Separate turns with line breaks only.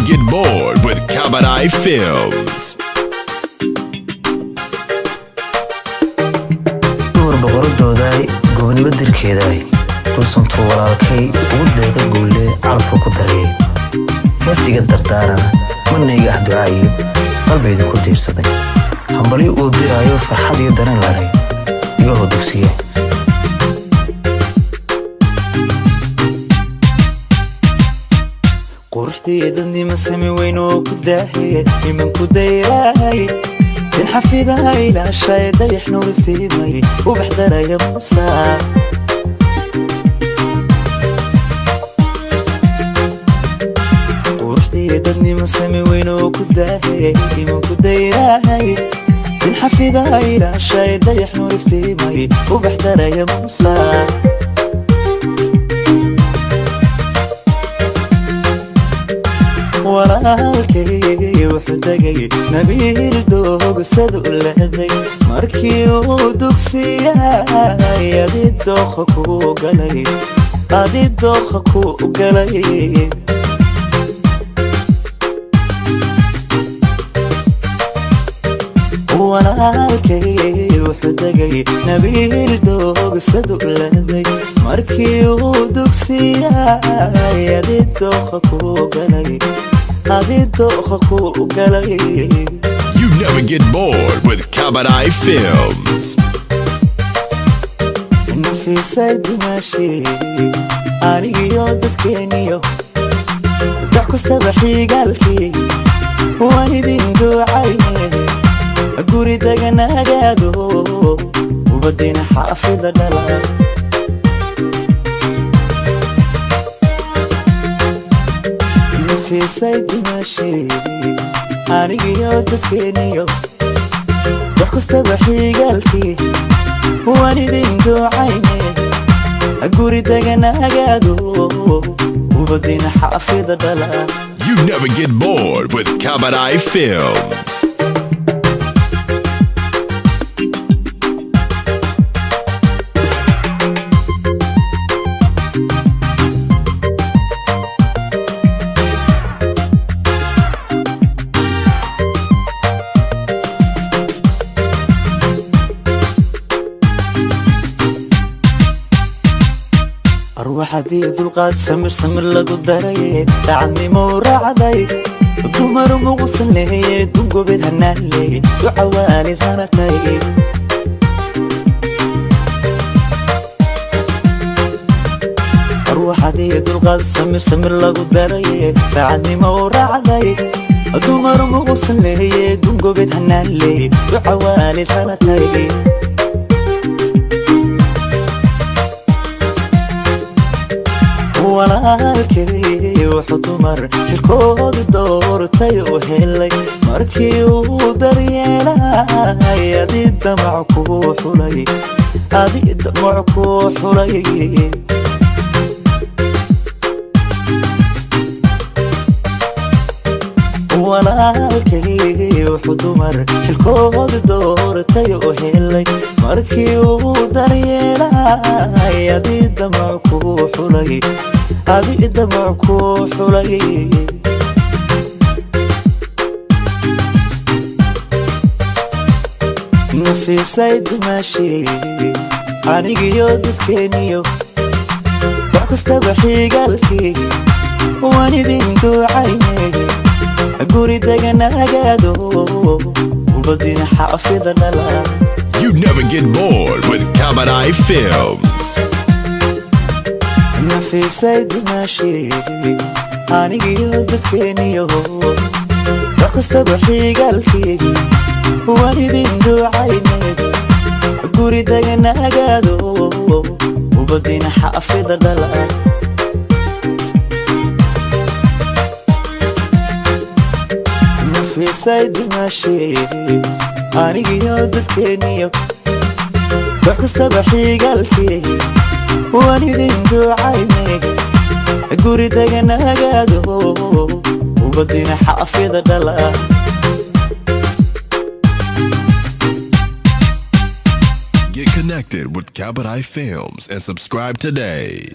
get bored with Cabaret Films.
boqoradooday gobonimo dirkeeday dulsantuu walaalkay ugu deeqa guulde calafku ku darayay heesiga dardaarana manayga ah ducaayo qalbayda ku diirsaday hambali uu diraayo farxad iyo dareen lahay iga hodugsiye quruxdeedani sami weyn oo ku daahay iman ku dayray in xafidaha ila shay dayax nuur iftiimay u baxdaraya musa quruxdeedani sami weyn oo ku daahay iman ku dayray in xafidaha ila shay dayax nuur iftiimay u baxdaraya musa walaalkay wuxuu tagay nabiil doogsad u leeday markii uu dugsiyay adii dooqa ku galay walaalkay wuxuu tagay nabiil doogsad u leeday markii uu dugsiyay adii dooqa ku galay
You never get bored with Cabaret Films.
Nafiisay dimashi anigiyo dadkeeniyo wax kastaba xigalkii waan idin ducayne guri deganagaado ubadina xaafida dhala Nafiisay dimashi anigiyo dadkeeniyo wax kastaba xigalkii waan idin ducayne guri deganagaado ubadina xaafida dhala
You never get bored with Cabaret Films.
ruuxadii dulqaad samir lagu daray dacadnimo raacday dumar muqusan leeyay dungobeed hanaanley duca waalid hanatay ruuxadii dulqaad samir lagu daray dacadnimo raacday dumar muqusan leeyay dungobeed hanaanley duca waalid hanatay walaalkay wuxuu dumar xilkoodi doortay u helay markii uu daryeelay adii damac ku xulay walaalkay wuxuu dumar xilkoodi doortay u helay markii uu daryeelay adii damac ku xulay Nafiisay dimashi anigiyo dadkeeniyo wax kastaba xigalkii waan idin ducayne guri deganagaado ubadina xaafida dhala
You never get bored with Cabaret Films.
Nafiisay dimashi anigiyo dadkeeniyo wax kastaba xigalkii waan idin ducayne guri deganagaado ubadina xaafida dhala Nafiisay dimashi anigiyo dadkeeniyo wax kastaba xigalkii waan idin ducayne guri deganagaado ubadina xaafida dhala
Get connected with Cabaret Films and subscribe today.